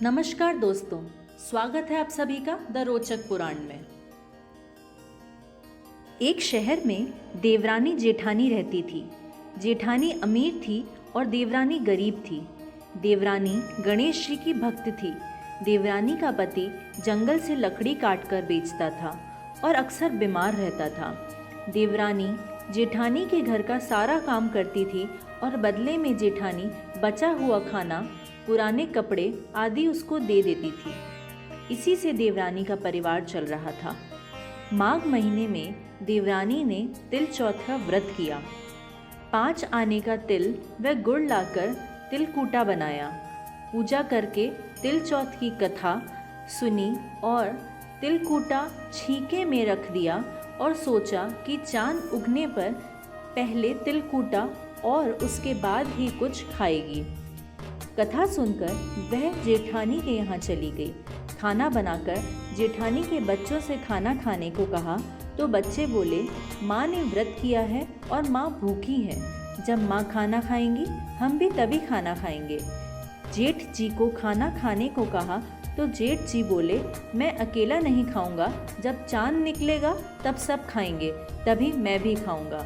नमस्कार दोस्तों, स्वागत है आप सभी का द रोचक पुराण में। एक शहर में देवरानी जेठानी रहती थी। जेठानी अमीर थी और देवरानी गरीब थी। देवरानी गणेश जी की भक्त थी। देवरानी का पति जंगल से लकड़ी काटकर बेचता था और अक्सर बीमार रहता था। देवरानी जेठानी के घर का सारा काम करती थी और बदले में जेठानी बचा हुआ खाना, पुराने कपड़े आदि उसको दे देती थी। इसी से देवरानी का परिवार चल रहा था। माघ महीने में देवरानी ने तिल चौथ का व्रत किया। 5 आने का तिल व गुड़ लाकर तिलकूटा बनाया। पूजा करके तिल चौथ की कथा सुनी और तिलकूटा छीके में रख दिया और सोचा कि चांद उगने पर पहले तिलकूटा और उसके बाद ही कुछ खाएगी। कथा सुनकर वह जेठानी के यहाँ चली गई। खाना बनाकर जेठानी के बच्चों से खाना खाने को कहा तो बच्चे बोले, माँ ने व्रत किया है और माँ भूखी है। जब माँ खाना खाएंगी हम भी तभी खाना खाएंगे। जेठ जी को खाना खाने को कहा तो जेठ जी बोले, मैं अकेला नहीं खाऊंगा, जब चांद निकलेगा तब सब खाएंगे, तभी मैं भी खाऊंगा।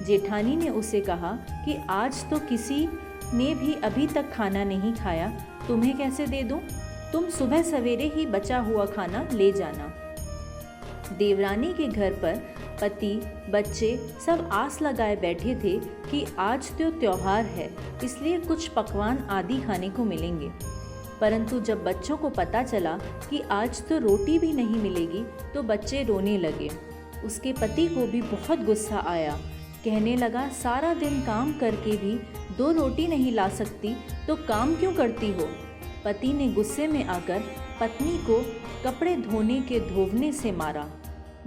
जेठानी ने उसे कहा कि आज तो किसी ने भी अभी तक खाना नहीं खाया, तुम्हें कैसे दे दूं? तुम सुबह सवेरे ही बचा हुआ खाना ले जाना। देवरानी के घर पर पति बच्चे सब आस लगाए बैठे थे कि आज तो त्योहार है, इसलिए कुछ पकवान आदि खाने को मिलेंगे। परंतु जब बच्चों को पता चला कि आज तो रोटी भी नहीं मिलेगी तो बच्चे रोने लगे। उसके पति को भी बहुत गुस्सा आया। कहने लगा, सारा दिन काम करके भी 2 रोटी नहीं ला सकती तो काम क्यों करती हो? पति ने गुस्से में आकर पत्नी को कपड़े धोने के धोवने से मारा।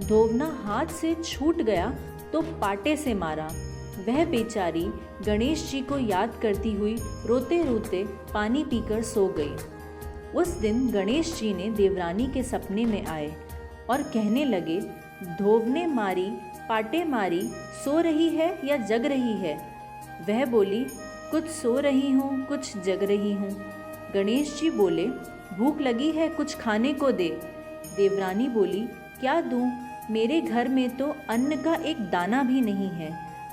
धोवना हाथ से छूट गया तो पाटे से मारा। वह बेचारी गणेश जी को याद करती हुई रोते रोते पानी पीकर सो गई। उस दिन गणेश जी ने देवरानी के सपने में आए और कहने लगे, धोवने मारी पाटे मारी, सो रही है या जग रही है? वह बोली, कुछ सो रही हूँ कुछ जग रही हूँ। गणेश जी बोले, भूख लगी है, कुछ खाने को दे। देवरानी बोली, क्या दूँ? मेरे घर में तो अन्न का एक दाना भी नहीं है।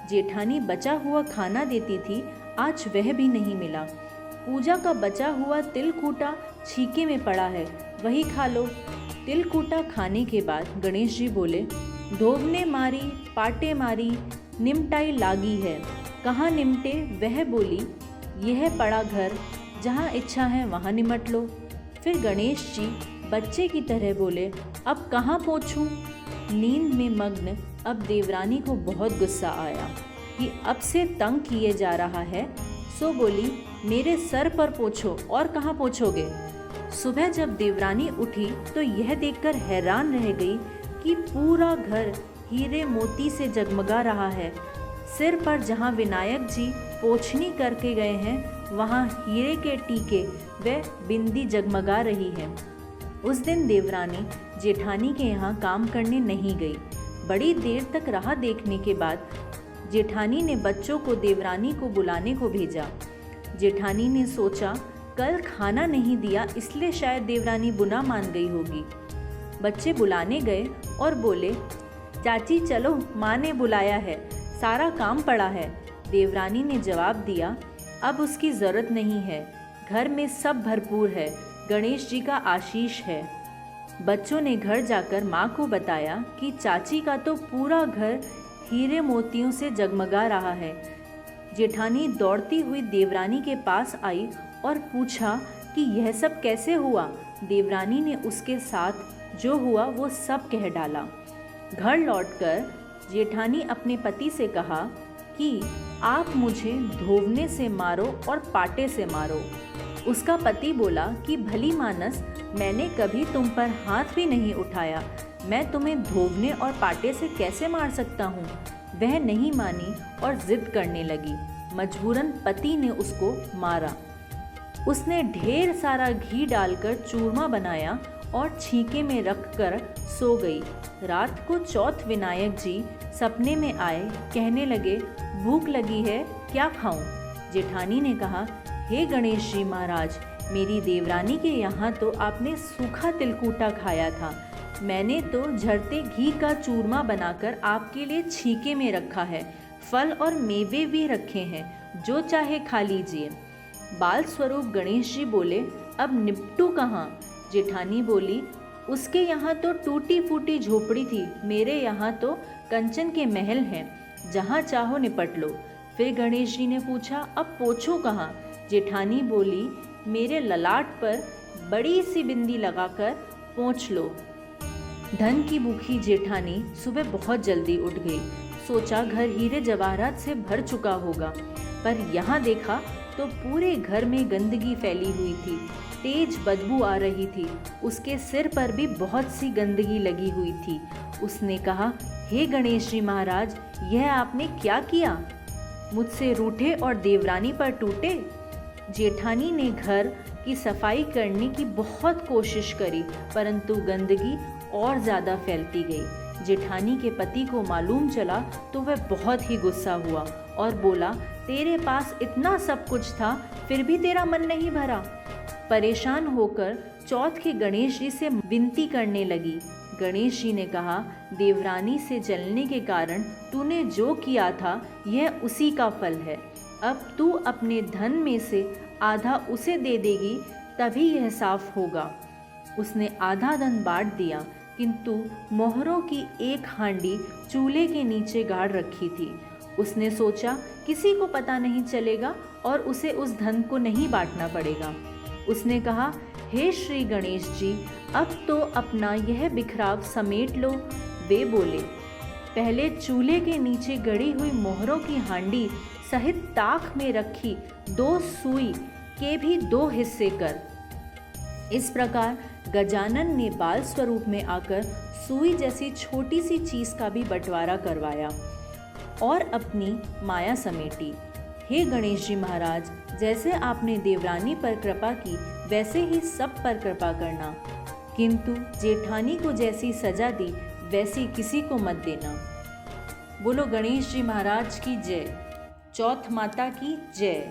जेठानी बचा हुआ खाना देती थी, आज वह भी नहीं मिला। पूजा का बचा हुआ तिलकूटा छीके में पड़ा है, वही खा लो। तिलकूटा खाने के बाद गणेश जी बोले, धोवने मारी पाटे मारी, निमटाई लागी है, कहाँ निमटे? वह बोली, यह पड़ा घर, जहाँ इच्छा है वहाँ निमट लो। फिर गणेश जी बच्चे की तरह बोले, अब कहाँ पोंछूं? नींद में मग्न अब देवरानी को बहुत गुस्सा आया कि अब से तंग किए जा रहा है, सो बोली, मेरे सर पर पोंछो, और कहाँ पोंछोगे? सुबह जब देवरानी उठी तो यह देखकर हैरान रह गई कि पूरा घर हीरे मोती से जगमगा रहा है। सिर पर जहाँ विनायक जी पोंछनी करके गए हैं वहाँ हीरे के टीके व बिंदी जगमगा रही है। उस दिन देवरानी जेठानी के यहाँ काम करने नहीं गई। बड़ी देर तक राह देखने के बाद जेठानी ने बच्चों को देवरानी को बुलाने को भेजा। जेठानी ने सोचा, कल खाना नहीं दिया इसलिए शायद देवरानी बुरा मान गई होगी। बच्चे बुलाने गए और बोले, चाची चलो, माँ ने बुलाया है, सारा काम पड़ा है। देवरानी ने जवाब दिया, अब उसकी ज़रूरत नहीं है, घर में सब भरपूर है, गणेश जी का आशीष है। बच्चों ने घर जाकर माँ को बताया कि चाची का तो पूरा घर हीरे मोतियों से जगमगा रहा है। जेठानी दौड़ती हुई देवरानी के पास आई और पूछा कि यह सब कैसे हुआ। देवरानी ने उसके साथ जो हुआ वो सब कह डाला। घर लौटकर जेठानी अपने पति से कहा कि आप मुझे धोवने से मारो और पाटे से मारो। उसका पति बोला कि भली मानस, मैंने कभी तुम पर हाथ भी नहीं उठाया, मैं तुम्हें धोवने और पाटे से कैसे मार सकता हूँ। वह नहीं मानी और जिद करने लगी। मजबूरन पति ने उसको मारा। उसने ढेर सारा घी डालकर चूरमा बनाया और छीके में रखकर सो गई। रात को चौथ विनायक जी सपने में आए, कहने लगे, भूख लगी है, क्या खाऊं? जेठानी ने कहा, हे गणेश जी महाराज, मेरी देवरानी के यहाँ तो आपने सूखा तिलकूटा खाया था, मैंने तो झरते घी का चूरमा बनाकर आपके लिए छीके में रखा है, फल और मेवे भी रखे हैं, जो चाहे खा लीजिए। बाल स्वरूप गणेश जी बोले, अब निपटू कहाँ? जेठानी बोली, उसके यहाँ तो टूटी फूटी झोपड़ी थी, मेरे यहाँ तो कंचन के महल हैं, जहाँ चाहो निपट लो। फिर गणेश जी ने पूछा, अब पोछो कहाँ? जेठानी बोली, मेरे ललाट पर बड़ी सी बिंदी लगाकर पोंछ लो। धन की भूखी जेठानी सुबह बहुत जल्दी उठ गई। सोचा घर हीरे जवाहरात से भर चुका होगा, पर यहाँ देखा तो पूरे घर में गंदगी फैली हुई थी, तेज बदबू आ रही थी। उसके सिर पर भी बहुत सी गंदगी लगी हुई थी। उसने कहा, हे गणेश जी महाराज, यह आपने क्या किया? मुझसे रूठे और देवरानी पर टूटे? जेठानी ने घर की सफाई करने की बहुत कोशिश करी, परंतु गंदगी और ज़्यादा फैलती गई। जेठानी के पति को मालूम चला तो वह बहुत ही गुस्सा हुआ और बोला, तेरे पास इतना सब कुछ था, फिर भी तेरा मन नहीं भरा। परेशान होकर चौथ के गणेश जी से विनती करने लगी। गणेश जी ने कहा, देवरानी से जलने के कारण तूने जो किया था, यह उसी का फल है। अब तू अपने धन में से आधा उसे दे देगी, तभी यह साफ होगा। उसने आधा धन बांट दिया, किंतु मोहरों की एक हांडी चूल्हे के नीचे गाड़ रखी थी। उसने सोचा, किसी को पता नहीं चलेगा और उसे उस धन को नहीं बांटना पड़ेगा। उसने कहा, हे श्री गणेश जी, अब तो अपना यह बिखराव समेट लो। वे बोले, पहले चूल्हे के नीचे गड़ी हुई मोहरों की हांडी सहित ताक में रखी 2 सुई के भी 2 हिस्से कर। इस प्रकार गजानन ने बाल स्वरूप में आकर सुई जैसी छोटी सी चीज का भी बंटवारा करवाया और अपनी माया समेटी। हे गणेश जी महाराज, जैसे आपने देवरानी पर कृपा की, वैसे ही सब पर कृपा करना, किंतु जेठानी को जैसी सजा दी, वैसी किसी को मत देना। बोलो गणेश जी महाराज की जय। चौथ माता की जय।